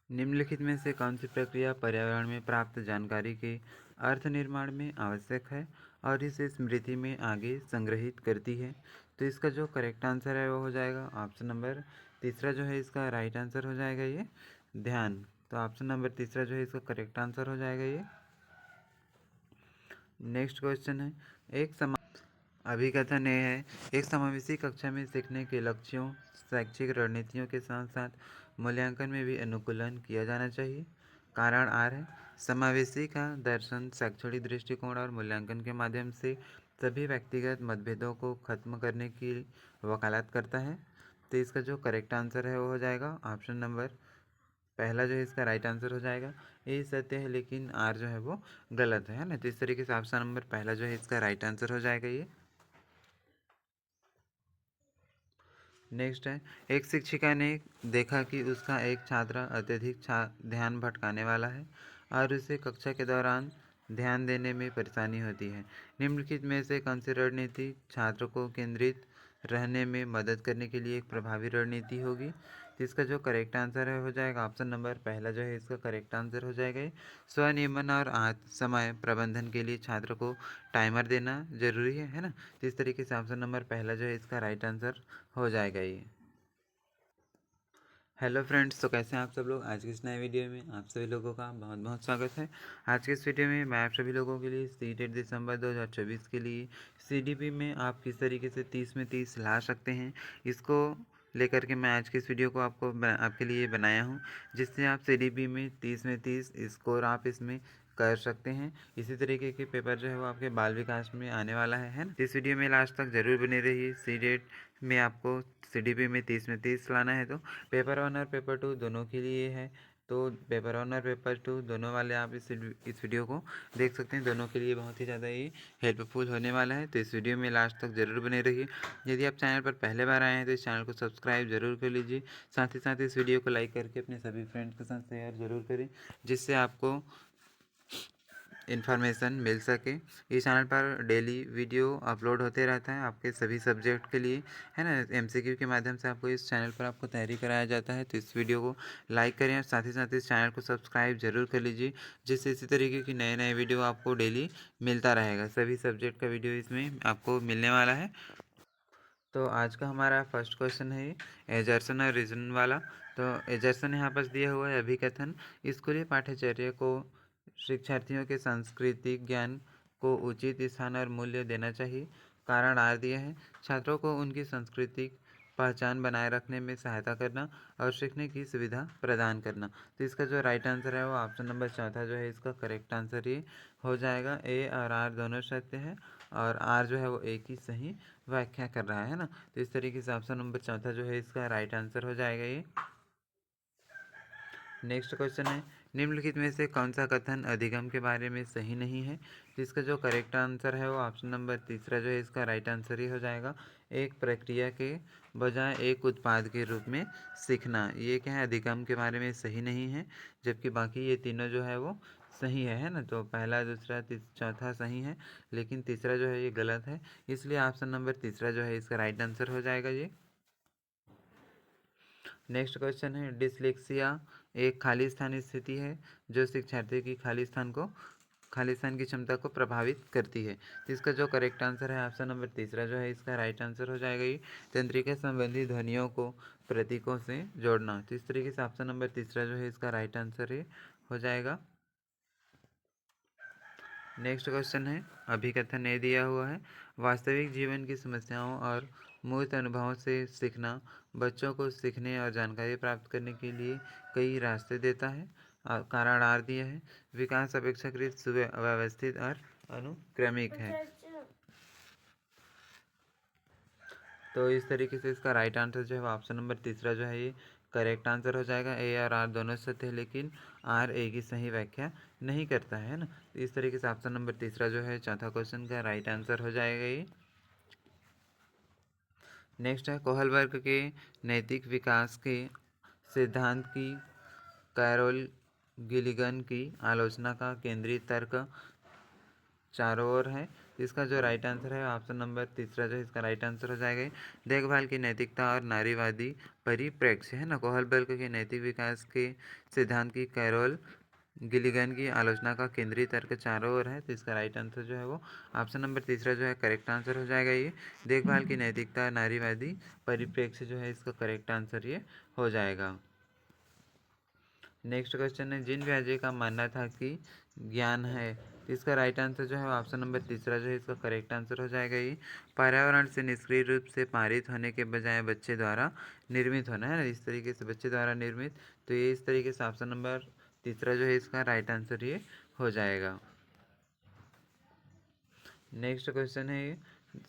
निम्नलिखित में से कौन सी प्रक्रिया पर्यावरण में प्राप्त जानकारी के अर्थ निर्माण में आवश्यक है और इसे स्मृति में आगे संग्रहित करती है? तो इसका जो करेक्ट आंसर है वो हो जाएगा ऑप्शन नंबर तीसरा जो है इसका राइट आंसर हो जाएगा ये ध्यान। तो ऑप्शन नंबर तीसरा जो है इसका करेक्ट आंसर हो जाएगा ये। नेक्स्ट क्वेश्चन है अभिकथन ये है एक समावेशी कक्षा में सीखने के लक्ष्यों शैक्षिक रणनीतियों के साथ साथ मूल्यांकन में भी अनुकूलन किया जाना चाहिए। कारण आर है समावेशी का दर्शन शैक्षणिक दृष्टिकोण और मूल्यांकन के माध्यम से सभी व्यक्तिगत मतभेदों को खत्म करने की वकालत करता है। तो इसका जो करेक्ट आंसर है वो हो जाएगा ऑप्शन नंबर पहला जो है इसका राइट आंसर हो जाएगा। ये सत्य है लेकिन आर जो है वो गलत है ना। तो इस तरीके से ऑप्शन नंबर पहला जो है इसका राइट आंसर हो जाएगा ये। नेक्स्ट है एक शिक्षिका ने देखा कि उसका एक छात्र अत्यधिक ध्यान भटकाने वाला है और उसे कक्षा के दौरान ध्यान देने में परेशानी होती है। निम्नलिखित में से कौन सी रणनीति छात्र को केंद्रित रहने में मदद करने के लिए एक प्रभावी रणनीति होगी? तो इसका जो करेक्ट आंसर है हो जाएगा ऑप्शन नंबर पहला जो है इसका करेक्ट आंसर हो जाएगा ये स्वनियमन और समय प्रबंधन के लिए छात्र को टाइमर देना जरूरी है ना। तो इस तरीके से ऑप्शन नंबर पहला जो है इसका राइट आंसर हो जाएगा ये। हेलो फ्रेंड्स, तो कैसे हैं आप सब लोग। आज की इस नए वीडियो में आप सभी लोगों का बहुत बहुत स्वागत है। आज के इस वीडियो में मैं आप सभी लोगों के लिए सीटेट दिसंबर 2024 के लिए सीडीपी में आप किस तरीके से 30 में 30 ला सकते हैं, इसको लेकर के मैं आज के इस वीडियो को आपके लिए बनाया हूं, जिससे आप सीडीपी में 30 में 30 स्कोर आप इसमें कर सकते हैं। इसी तरीके के पेपर जो है वो आपके बाल विकास में आने वाला है ना। इस वीडियो में लास्ट तक जरूर बने रहिए। सीडेट में आपको सीडीपी में 30 में 30 लाना है। तो पेपर वन और पेपर टू दोनों के लिए है। तो पेपर वन और पेपर टू दोनों वाले आप इस वीडियो को देख सकते हैं। दोनों के लिए बहुत ही ज़्यादा ये हेल्पफुल होने वाला है। तो इस वीडियो में लास्ट तक जरूर बने रहिए। यदि आप चैनल पर पहले बार आए हैं तो इस चैनल को सब्सक्राइब जरूर कर लीजिए। साथ ही साथ इस वीडियो को लाइक करके अपने सभी फ्रेंड्स के साथ शेयर जरूर करें, जिससे आपको इन्फॉर्मेशन मिल सके। इस चैनल पर डेली वीडियो अपलोड होते रहता है आपके सभी सब्जेक्ट के लिए, है ना। एमसीक्यू के माध्यम से आपको इस चैनल पर आपको तैयारी कराया जाता है। तो इस वीडियो को लाइक करें और साथ ही साथ इस चैनल को सब्सक्राइब जरूर कर लीजिए, जिससे इसी तरीके की नए नए वीडियो आपको डेली मिलता रहेगा। सभी सब्जेक्ट का वीडियो इसमें आपको मिलने वाला है। तो आज का हमारा फर्स्ट क्वेश्चन है एजर्सन और रीजन वाला। तो एजर्सन यहाँ पर दिया हुआ है अभिकथन स्कूली पाठ्यचर्या को शिक्षार्थियों के सांस्कृतिक ज्ञान को उचित स्थान और मूल्य देना चाहिए। कारण आर दिया है छात्रों को उनकी सांस्कृतिक पहचान बनाए रखने में सहायता करना और सीखने की सुविधा प्रदान करना। तो इसका जो राइट आंसर है वो ऑप्शन नंबर चौथा जो है इसका करेक्ट आंसर ये हो जाएगा। ए और आर दोनों सत्य है और आर जो है वो एक ही सही व्याख्या कर रहा है ना। तो इस तरीके से ऑप्शन नंबर चौथा जो है इसका राइट आंसर हो जाएगा ये। नेक्स्ट क्वेश्चन है निम्नलिखित में से कौन सा कथन अधिगम के बारे में सही नहीं है? तो इसका जो करेक्ट आंसर है वो ऑप्शन नंबर तीसरा जो है इसका राइट आंसर ही हो जाएगा। एक प्रक्रिया के बजाय एक उत्पाद के रूप में सीखना, ये क्या है अधिगम के बारे में सही नहीं है, जबकि बाकी ये तीनों जो है वो सही है ना। तो पहला दूसरा चौथा सही है, लेकिन तीसरा जो है ये गलत है, इसलिए ऑप्शन नंबर तीसरा जो है इसका राइट आंसर हो जाएगा ये। नेक्स्ट क्वेश्चन है डिसलेक्सिया एक खाली स्थान स्थिति है जो शिक्षार्थी की खाली स्थान की क्षमता को प्रभावित करती है। तो इसका जो करेक्ट आंसर है ऑप्शन नंबर तीसरा जो है इसका राइट आंसर हो जाएगा ये तंत्रिका संबंधी ध्वनियों को प्रतीकों से जोड़ना। तो इस तरीके से ऑप्शन नंबर तीसरा जो है इसका राइट आंसर है हो जाएगा। नेक्स्ट क्वेश्चन है अभिकथन ए दिया हुआ है वास्तविक जीवन की समस्याओं और मूर्त अनुभवों से सीखना बच्चों को सीखने और जानकारी प्राप्त करने के लिए कई रास्ते देता है। कारण आर दिया है विकास अपेक्षाकृत सुव्यवस्थित और अनुक्रमिक है। तो इस तरीके से इसका राइट आंसर जो है ऑप्शन नंबर तीसरा जो है ये करेक्ट आंसर हो जाएगा। ए और आर दोनों सत्य है, लेकिन आर ए की सही व्याख्या नहीं करता है ना। तो इस तरीके से ऑप्शन नंबर तीसरा जो है चौथा क्वेश्चन का राइट आंसर हो जाएगा ये। नेक्स्ट है कोहलबर्ग के नैतिक विकास के सिद्धांत की कैरोल गिलिगन की आलोचना का केंद्रीय तर्क चारों ओर है। इसका जो राइट आंसर है ऑप्शन नंबर तीसरा जो है इसका राइट आंसर हो जाएगा। देखभाल की नैतिकता और नारीवादी परिप्रेक्ष्य, है ना, कोहलबर्ग के नैतिक विकास के सिद्धांत की कैरोल गिलिगन की आलोचना का केंद्रीय तर्क चारों ओर है, तो इसका राइट आंसर जो है वो ऑप्शन नंबर तीसरा जो है करेक्ट आंसर हो जाएगा। ये देखभाल की नैतिकता नारीवादी परिप्रेक्ष्य जो है इसका करेक्ट आंसर ये हो जाएगा। नेक्स्ट क्वेश्चन है, जीन पियाजे का मानना था कि ज्ञान है, तो इसका राइट आंसर जो है ऑप्शन नंबर तीसरा जो है इसका करेक्ट आंसर हो जाएगा। ये पर्यावरण से निष्क्रिय रूप से पारित होने के बजाय बच्चे द्वारा निर्मित होना, है ना, इस तरीके से बच्चे द्वारा निर्मित, तो ये इस तरीके से ऑप्शन नंबर तीसरा जो है इसका राइट आंसर ये हो जाएगा। नेक्स्ट क्वेश्चन है,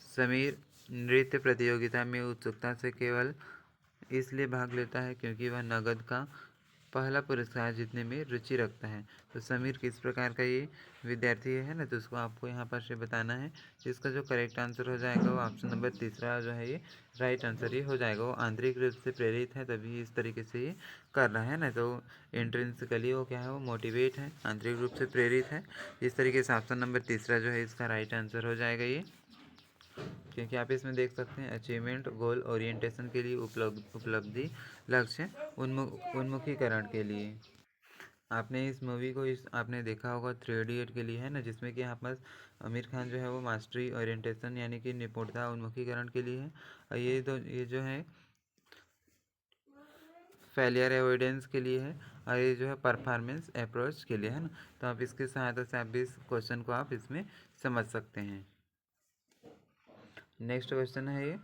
समीर नृत्य प्रतियोगिता में उत्सुकता से केवल इसलिए भाग लेता है क्योंकि वह नगद का पहला पुरस्कार जीतने में रुचि रखता है, तो समीर किस प्रकार का ये विद्यार्थी है ना, तो उसको आपको यहाँ पर से बताना है। तो इसका जो करेक्ट आंसर हो जाएगा वो ऑप्शन नंबर तीसरा जो है ये राइट आंसर ये हो जाएगा। वो आंतरिक रूप से प्रेरित है तभी इस तरीके से ये कर रहा है ना, तो इंट्रिंसिकली वो क्या है, वो मोटिवेट है, आंतरिक रूप से प्रेरित है, इस तरीके से ऑप्शन नंबर तीसरा जो है इसका राइट आंसर हो जाएगा ये। क्योंकि आप इसमें देख सकते हैं अचीवमेंट गोल ओरिएंटेशन के लिए उपलब्धि लक्ष्य उन्मुखीकरण के लिए। आपने इस मूवी को इस आपने देखा होगा 3 इडियट के लिए, है ना, जिसमें कि यहाँ पर आमिर खान जो है वो मास्टरी ओरिएंटेशन यानी कि निपुणता उन्मुखीकरण के लिए है, और ये जो है फेलियर एवोइडेंस के लिए है, और ये जो है परफॉर्मेंस अप्रोच के लिए, है ना, तो आप इसकी सहायता से आप भी इस क्वेश्चन को आप इसमें समझ सकते हैं। नेक्स्ट क्वेश्चन है ये,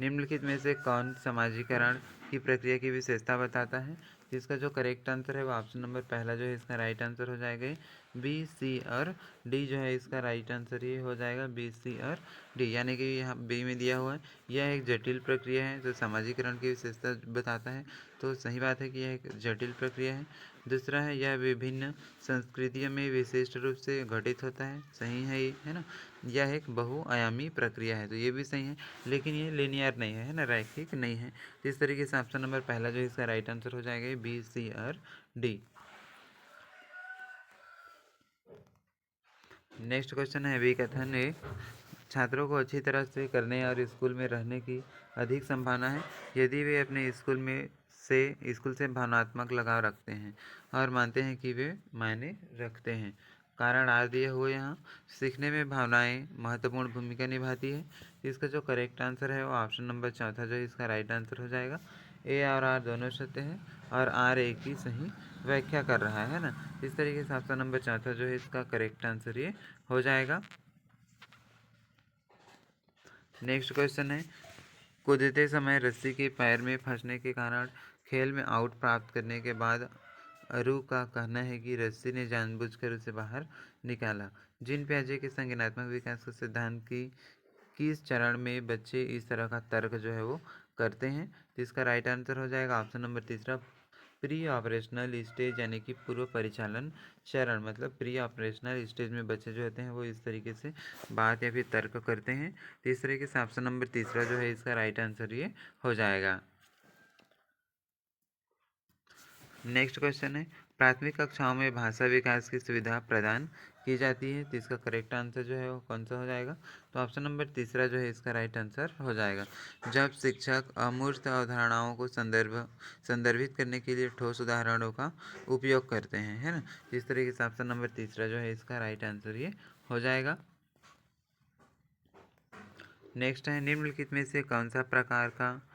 निम्नलिखित में से कौन समाजीकरण की प्रक्रिया की विशेषता बताता है, इसका जो करेक्ट आंसर है वो ऑप्शन नंबर पहला जो है इसका राइट आंसर हो जाएगा। बी, सी और डी जो है इसका राइट आंसर ये हो जाएगा, बी, सी और डी, यानी कि यहाँ बी में दिया हुआ है यह एक जटिल प्रक्रिया है जो समाजीकरण की विशेषता बताता है, तो सही बात है कि यह एक जटिल प्रक्रिया है। दूसरा है यह विभिन्न संस्कृतियों में विशिष्ट रूप से घटित होता है, सही है ये, है ना। यह एक बहुआयामी प्रक्रिया है, तो ये भी सही है, लेकिन ये लिनियर नहीं है ना, रैखिक नहीं है, तो इस तरीके से ऑप्शन नंबर पहला जो इसका राइट आंसर हो जाएगा बी, सी और डी। नेक्स्ट क्वेश्चन है, अभिकथन है छात्रों को अच्छी तरह से करने और स्कूल में रहने की अधिक संभावना है यदि वे अपने स्कूल से भावनात्मक लगाव रखते हैं और मानते हैं कि वे मायने रखते हैं। कारण आर दिए हुए यहाँ, सीखने में भावनाएं महत्वपूर्ण भूमिका निभाती है, इसका जो करेक्ट आंसर है वो ऑप्शन नंबर चौथा जो है इसका राइट आंसर हो जाएगा। ए और आर दोनों सत्य है और आर एक ही सही व्याख्या कर रहा है ना, इस तरीके से ऑप्शन नंबर चौथा जो है इसका करेक्ट आंसर ये हो जाएगा। नेक्स्ट क्वेश्चन है, कूदते समय रस्सी के पैर में फंसने के कारण खेल में आउट प्राप्त करने के बाद अरु का कहना है कि रस्सी ने जानबूझकर उसे बाहर निकाला। जिन पियाजे के संज्ञानात्मक विकास के सिद्धांत की किस चरण में बच्चे इस तरह का तर्क जो है वो करते हैं, तो इसका राइट आंसर हो जाएगा ऑप्शन नंबर तीसरा, प्री ऑपरेशनल स्टेज यानी कि पूर्व परिचालन चरण, मतलब प्री ऑपरेशनल स्टेज में बच्चे जो होते हैं वो इस तरीके से बात या फिर तर्क करते हैं, तो इस तरीके से ऑप्शन नंबर तीसरा जो है इसका राइट आंसर ये हो जाएगा। नेक्स्ट क्वेश्चन है, प्राथमिक कक्षाओं में भाषा विकास की सुविधा प्रदान की जाती है, तो इसका करेक्ट आंसर जो है वो कौन सा हो जाएगा, तो ऑप्शन नंबर तीसरा जो है इसका राइट आंसर हो जाएगा। जब शिक्षक अमूर्त अवधारणाओं को संदर्भित करने के लिए ठोस उदाहरणों का उपयोग करते हैं, है ना, इस तरीके से ऑप्शन नंबर तीसरा जो है इसका राइट आंसर ये हो जाएगा। नेक्स्ट है, निम्नलिखित में से कौन सा प्रकार का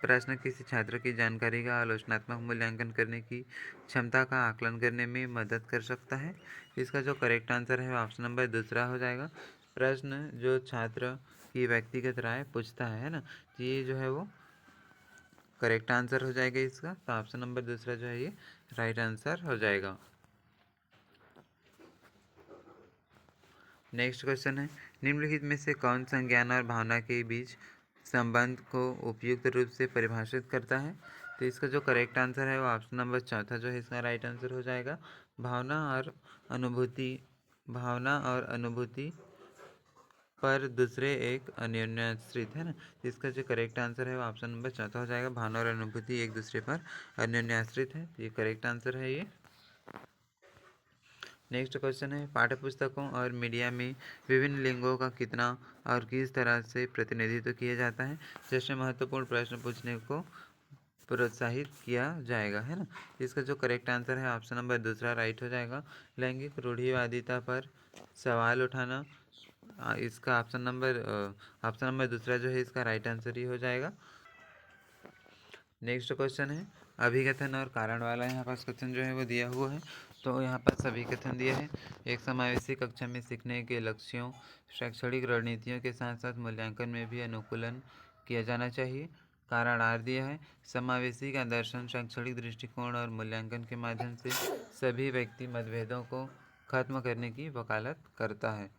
प्रश्न किसी छात्र की जानकारी का आलोचनात्मक मूल्यांकन करने की क्षमता का आकलन करने में मदद कर सकता है, इसका जो करेक्ट आंसर है ऑप्शन नंबर दूसरा हो जाएगा। प्रश्न जो छात्र की व्यक्तिगत राय पूछता है ना, तो ये जो है वो करेक्ट आंसर हो जाएगा इसका, तो ऑप्शन नंबर दूसरा जो है ये राइट आंसर हो जाएगा। नेक्स्ट क्वेश्चन है, निम्नलिखित में से कौन संज्ञान और भावना के बीच संबंध को उपयुक्त रूप से परिभाषित करता है, तो इसका जो करेक्ट आंसर है वो ऑप्शन नंबर चौथा जो है इसका राइट आंसर हो जाएगा। भावना और अनुभूति पर दूसरे एक अन्योन्याश्रित, है ना, तो इसका जो करेक्ट आंसर है वो ऑप्शन नंबर चौथा हो जाएगा। भावना और अनुभूति एक दूसरे पर अन्योन्याश्रित है, ये करेक्ट आंसर है ये। नेक्स्ट क्वेश्चन है, पाठ्यपुस्तकों और मीडिया में विभिन्न लिंगों का कितना और किस तरह से प्रतिनिधित्व किया जाता है, जैसे महत्वपूर्ण प्रश्न पूछने को प्रोत्साहित किया जाएगा, है ना। इसका जो करेक्ट आंसर है ऑप्शन नंबर दूसरा राइट हो जाएगा। लैंगिक रूढ़िवादिता पर सवाल उठाना, इसका ऑप्शन नंबर दूसरा जो है इसका राइट आंसर ही हो जाएगा। नेक्स्ट क्वेश्चन है, अभिकथन और कारण वाला यहाँ पास क्वेश्चन जो है वो दिया हुआ है। तो यहाँ पास अभिकथन दिया है, एक समावेशी कक्षा में सीखने के लक्ष्यों, शैक्षणिक रणनीतियों के साथ साथ मूल्यांकन में भी अनुकूलन किया जाना चाहिए। कारण आर दिया है, समावेशी का दर्शन शैक्षणिक दृष्टिकोण और मूल्यांकन के माध्यम से सभी व्यक्ति मतभेदों को खत्म करने की वकालत करता है।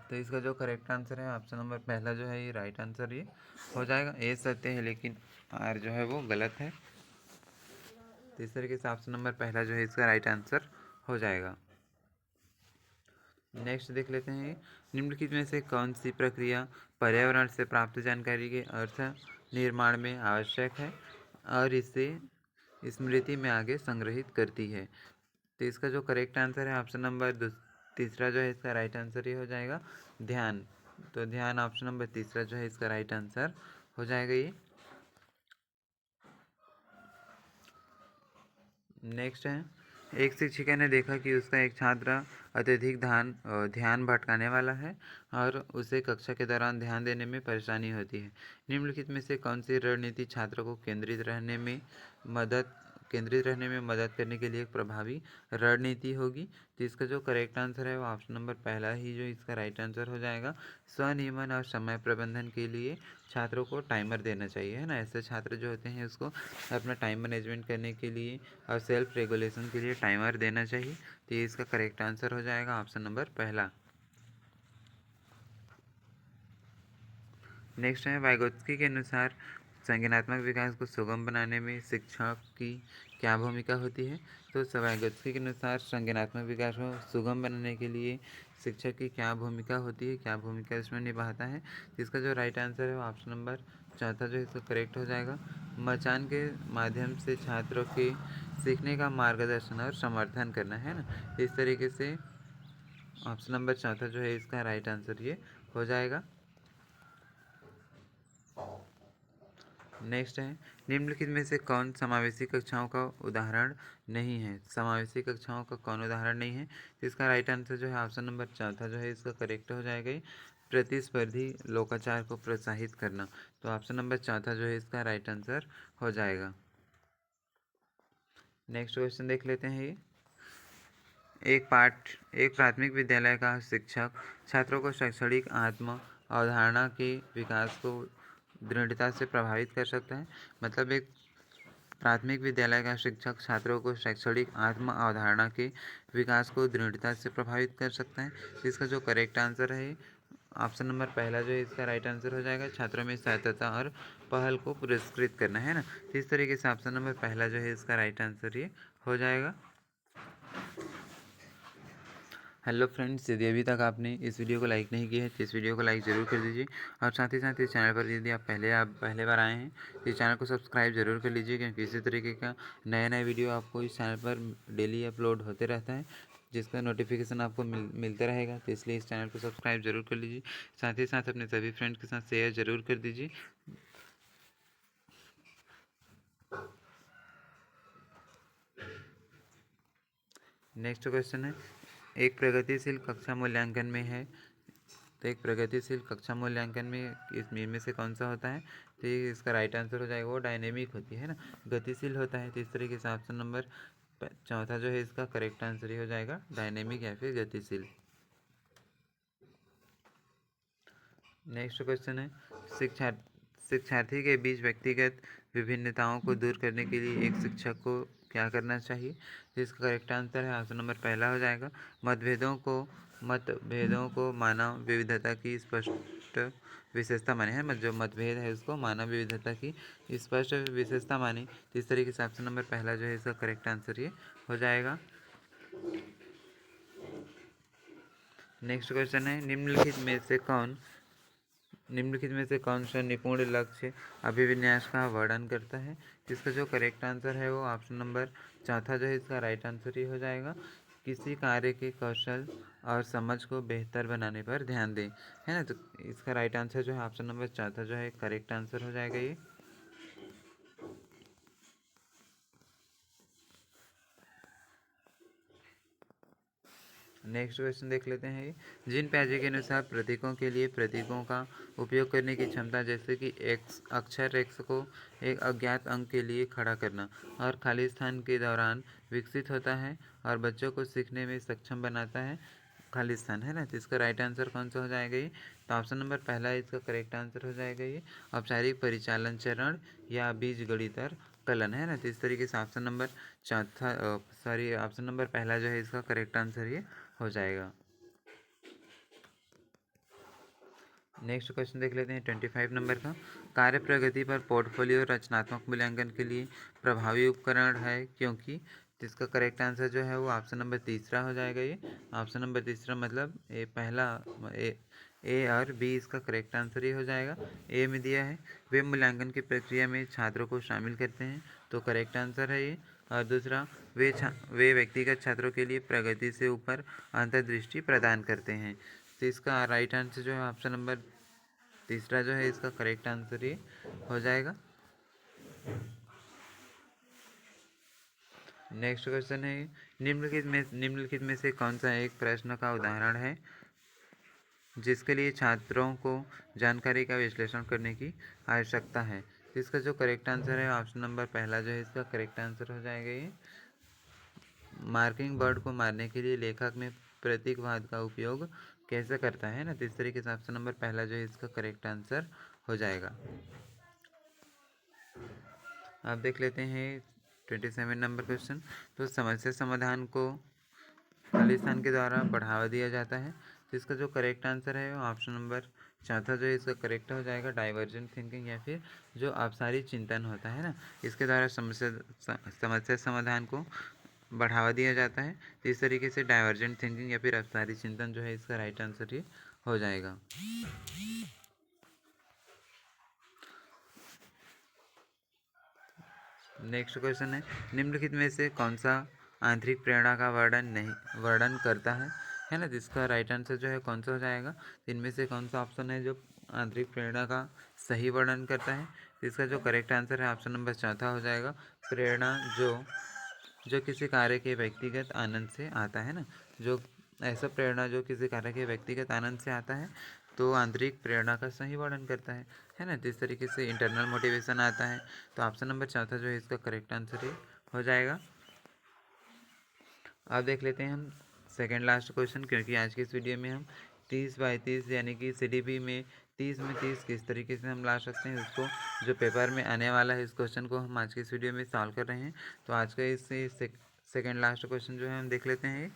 तो इसका जो करेक्ट आंसर है ऑप्शन नंबर पहला जो है ये राइट आंसर ये हो जाएगा। ए सत्य है लेकिन आर जो है वो गलत है। तो इस तरीके से ऑप्शन नंबर पहला जो है इसका राइट आंसर हो जाएगा। नेक्स्ट देख लेते हैं, निम्नलिखित में से कौन सी प्रक्रिया पर्यावरण से प्राप्त जानकारी के अर्थ निर्माण में आवश्यक है और इसे स्मृति में आगे संग्रहित करती है। तो इसका जो करेक्ट आंसर है ऑप्शन नंबर तीसरा जो है इसका राइट आंसर ही हो जाएगा, ध्यान। तो ध्यान ऑप्शन नंबर तीसरा जो है इसका राइट आंसर हो जाएगा ये। नेक्स्ट है, एक शिक्षिका ने देखा कि उसका एक छात्र अत्यधिक ध्यान भटकाने वाला है और उसे कक्षा के दौरान ध्यान देने में परेशानी होती है। निम्नलिखित में से कौन सी रणनीति छात्र को केंद्रित रहने में मदद करने के लिए एक प्रभावी रणनीति होगी। तो इसका जो करेक्ट आंसर है वो ऑप्शन नंबर पहला ही जो इसका राइट आंसर हो जाएगा, स्वनियमन और समय प्रबंधन के लिए छात्रों को टाइमर देना चाहिए, है ना। ऐसे छात्र जो होते हैं उसको अपना टाइम मैनेजमेंट करने के लिए और सेल्फ रेगुलेशन के लिए टाइमर देना चाहिए। तो ये इसका करेक्ट आंसर हो जाएगा ऑप्शन नंबर पहला। नेक्स्ट है, वाइगोत्स्की के अनुसार संज्ञानात्मक विकास को सुगम बनाने में शिक्षक की क्या भूमिका होती है। तो वाइगोत्स्की के अनुसार संज्ञानात्मक विकास को सुगम बनाने के लिए शिक्षक की क्या भूमिका होती है, क्या भूमिका इसमें निभाता है। इसका जो राइट आंसर है वो ऑप्शन नंबर चौथा जो इसका करेक्ट हो जाएगा, मचान के माध्यम से छात्रों के सीखने का मार्गदर्शन और समर्थन करना, है ना। इस तरीके से ऑप्शन नंबर चौथा जो है इसका राइट आंसर ये हो जाएगा। नेक्स्ट है, निम्नलिखित में से कौन समावेशी कक्षाओं का उदाहरण नहीं है। समावेशी कक्षाओं का कौन उदाहरण नहीं है। तो इसका राइट आंसर जो है ऑप्शन नंबर चौथा जो है इसका करेक्ट हो जाएगा, प्रतिस्पर्धी लोकाचार को प्रोत्साहित करना। तो ऑप्शन नंबर चौथा जो है इसका राइट आंसर हो जाएगा। नेक्स्ट क्वेश्चन देख लेते हैं, ये एक प्राथमिक विद्यालय का शिक्षक छात्रों को शैक्षणिक आत्म अवधारणा के विकास को दृढ़ता से प्रभावित कर सकता है। मतलब एक प्राथमिक विद्यालय का शिक्षक छात्रों को शैक्षणिक आत्म अवधारणा के विकास को दृढ़ता से प्रभावित कर सकता है। इसका जो करेक्ट आंसर है ऑप्शन नंबर पहला जो है इसका राइट आंसर हो जाएगा, छात्रों में सहायता और पहल को पुरस्कृत करना, है ना। इस तरीके से ऑप्शन नंबर पहला जो है इसका राइट आंसर ये हो जाएगा। हेलो फ्रेंड्स, यदि अभी तक आपने इस वीडियो को लाइक नहीं किया है तो इस वीडियो को लाइक ज़रूर कर दीजिए और साथ ही साथ इस चैनल पर यदि आप पहले बार आए हैं तो इस चैनल को सब्सक्राइब जरूर कर लीजिए, क्योंकि इसी तरीके का नया वीडियो आपको इस चैनल पर डेली अपलोड होते रहता है, जिसका नोटिफिकेशन आपको मिलता रहेगा। तो इसलिए इस चैनल को सब्सक्राइब जरूर कर लीजिए, साथ ही साथ अपने सभी फ्रेंड्स के साथ शेयर जरूर कर दीजिए। नेक्स्ट क्वेश्चन है, एक प्रगतिशील कक्षा मूल्यांकन में है। तो एक प्रगतिशील कक्षा मूल्यांकन में इनमें से कौन सा होता है। तो ये इसका राइट आंसर हो जाएगा, वो डायनेमिक होती है ना, गतिशील होता है। तो इस तरीके से ऑप्शन नंबर चौथा जो है इसका करेक्ट आंसर ही हो जाएगा, डायनेमिक या फिर गतिशील। नेक्स्ट क्वेश्चन है, शिक्षार्थी के बीच व्यक्तिगत विभिन्नताओं को दूर करने के लिए एक शिक्षक को क्या करना चाहिए। जिसका करेक्ट आंसर है ऑप्शन नंबर पहला हो जाएगा, मतभेदों को मानव विविधता की स्पष्ट विशेषता माने, है जो मतभेद है उसको मानव विविधता की स्पष्ट विशेषता माने। तो इस तरीके से ऑप्शन नंबर पहला जो है इसका करेक्ट आंसर ये हो जाएगा। नेक्स्ट क्वेश्चन है, निम्नलिखित में से कौन सा निपुण लक्ष्य अभिविन्यास का वर्णन करता है। जिसका जो करेक्ट आंसर है वो ऑप्शन नंबर चौथा जो है इसका राइट आंसर ही हो जाएगा, किसी कार्य के कौशल और समझ को बेहतर बनाने पर ध्यान दें, है ना। तो इसका राइट आंसर जो है ऑप्शन नंबर चौथा जो है करेक्ट आंसर हो जाएगा ये। नेक्स्ट क्वेश्चन देख लेते हैं। जिन प्याजे के अनुसार प्रतीकों के लिए प्रतीकों का उपयोग करने की क्षमता, जैसे कि एक्स अक्षर एक्स को एक अज्ञात अंक के लिए खड़ा करना और खाली स्थान के दौरान विकसित होता है और बच्चों को सीखने में सक्षम बनाता है, खाली स्थान, है ना। तो इसका राइट आंसर कौन सा हो जाएगा ये? तो ऑप्शन नंबर पहला इसका करेक्ट आंसर हो जाएगा ये, औपचारिक परिचालन चरण या बीज गणितर कलन, है ना। तो इस तरीके से ऑप्शन नंबर चौथा ऑप्शन नंबर पहला जो है इसका करेक्ट आंसर ये हो जाएगा। नेक्स्ट क्वेश्चन देख लेते हैं 25 नंबर का। कार्य प्रगति पर पोर्टफोलियो रचनात्मक मूल्यांकन के लिए प्रभावी उपकरण है क्योंकि, जिसका करेक्ट आंसर जो है वो ऑप्शन नंबर तीसरा हो जाएगा ये। ऑप्शन नंबर तीसरा मतलब ए पहला ए और बी इसका करेक्ट आंसर ही हो जाएगा। ए में दिया है वे मूल्यांकन की प्रक्रिया में छात्रों को शामिल करते हैं, तो करेक्ट आंसर है ये। और दूसरा वे व्यक्तिगत छात्रों के लिए प्रगति से ऊपर अंतर्दृष्टि प्रदान करते हैं। तो इसका राइट आंसर जो है ऑप्शन नंबर तीसरा जो है इसका करेक्ट आंसर ये हो जाएगा। नेक्स्ट क्वेश्चन है निम्नलिखित में से कौन सा एक प्रश्न का उदाहरण है जिसके लिए छात्रों को जानकारी का विश्लेषण करने की आवश्यकता है। इसका जो करेक्ट आंसर है ऑप्शन नंबर पहला जो है इसका करेक्ट आंसर हो जाएगा ये। मार्किंग बर्ड को मारने के लिए लेखक में प्रतीकवाद का उपयोग कैसे करता है ना। तो इस तरीके से ऑप्शन नंबर पहला जो है इसका करेक्ट आंसर हो जाएगा। अब देख लेते हैं 27 नंबर क्वेश्चन। तो समस्या समाधान को खालिस्तान के द्वारा बढ़ावा दिया जाता है, तो इसका जो करेक्ट आंसर है वो ऑप्शन नंबर चौथा जो है इसका करेक्ट हो जाएगा, डाइवर्जेंट थिंकिंग या फिर जो अपसारी चिंतन होता है ना, इसके द्वारा समस्या समाधान को बढ़ावा दिया जाता है। तो इस तरीके से डाइवर्जेंट थिंकिंग या फिर अपसारी चिंतन जो है इसका राइट आंसर ही हो जाएगा। नेक्स्ट क्वेश्चन है निम्नलिखित में से कौन सा आंतरिक प्रेरणा का वर्णन करता है ना। जिसका राइट आंसर जो है कौन सा हो जाएगा? इनमें से कौन सा ऑप्शन है जो आंतरिक प्रेरणा का सही वर्णन करता है? इसका जो करेक्ट आंसर है ऑप्शन नंबर चौथा हो जाएगा। प्रेरणा जो किसी कार्य के व्यक्तिगत आनंद से आता है ना, जो ऐसा प्रेरणा जो किसी कार्य के व्यक्तिगत आनंद से आता है तो आंतरिक प्रेरणा का सही वर्णन करता है ना। जिस तरीके से इंटरनल मोटिवेशन आता है, तो ऑप्शन नंबर चौथा जो है इसका करेक्ट आंसर ही हो जाएगा। अब देख लेते हैं हम सेकेंड लास्ट क्वेश्चन, क्योंकि आज की इस वीडियो में हम 30/30 यानी कि CDP में 30 में 30 किस तरीके से हम ला सकते हैं उसको, जो पेपर में आने वाला है इस क्वेश्चन को हम आज की इस वीडियो में सॉल्व कर रहे हैं। तो आज का इस सेकेंड लास्ट क्वेश्चन जो है हम देख लेते हैं।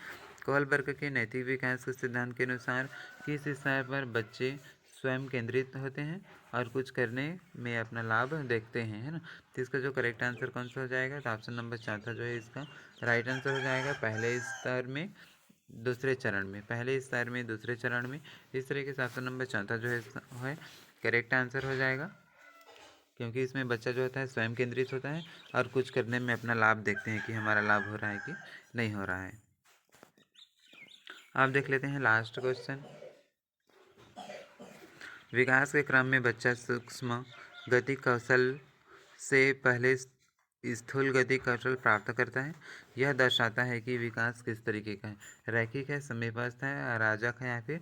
कोहलबर्ग के नैतिक विकास के सिद्धांत के अनुसार किस स्तर पर बच्चे स्वयं केंद्रित होते हैं और कुछ करने में अपना लाभ देखते हैं, है ना। तो इसका जो करेक्ट आंसर कौन सा हो जाएगा? तो ऑप्शन नंबर चौथा जो है इसका राइट आंसर हो जाएगा। पहले स्तर में दूसरे चरण में, पहले स्तर में दूसरे चरण में, इस तरीके से ऑप्शन नंबर चौथा जो है करेक्ट आंसर हो जाएगा, क्योंकि इसमें बच्चा जो होता है स्वयं केंद्रित होता है और कुछ करने में अपना लाभ देखते हैं कि हमारा लाभ हो रहा है कि नहीं हो रहा है। अब देख लेते हैं लास्ट क्वेश्चन। विकास के क्रम में बच्चा सूक्ष्म गति कौशल से पहले स्थूल गति कौशल प्राप्त करता है। यह दर्शाता है कि विकास किस तरीके का है, रैखिक है, समीपस्थ है, अराजक है या फिर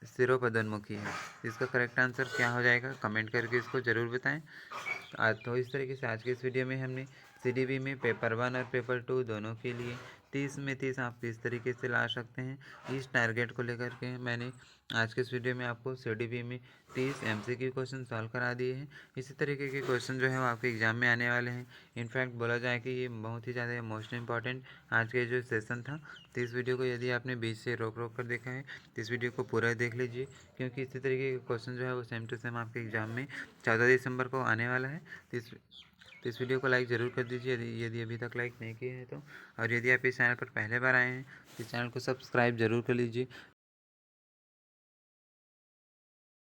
सिरोपदोन्मुखी है। इसका करेक्ट आंसर क्या हो जाएगा? कमेंट करके इसको ज़रूर बताएं। तो इस तरीके से आज के इस वीडियो में हमने CDP में पेपर 1 और पेपर 2 दोनों के लिए 30 में 30 आप किस तरीके से ला सकते हैं, इस टारगेट को लेकर के मैंने आज के इस वीडियो में आपको CDP में 30 MCQ क्वेश्चन सॉल्व करा दिए हैं। इसी तरीके के क्वेश्चन जो है वो आपके एग्जाम में आने वाले हैं। इनफैक्ट बोला जाए कि ये बहुत ही ज़्यादा मोस्ट इंपॉर्टेंट आज के जो सेशन था। तो इस वीडियो को यदि आपने बीच से रोक कर देखा है तो इस वीडियो को पूरा देख लीजिए, क्योंकि इसी तरीके के क्वेश्चन जो है वो सेम टू सेम आपके एग्जाम में 14 दिसंबर को आने वाला है। तो इस वीडियो को लाइक ज़रूर कर दीजिए यदि अभी तक लाइक नहीं किए हैं तो, और यदि आप इस चैनल पर पहले बार आए हैं तो इस चैनल को सब्सक्राइब जरूर कर लीजिए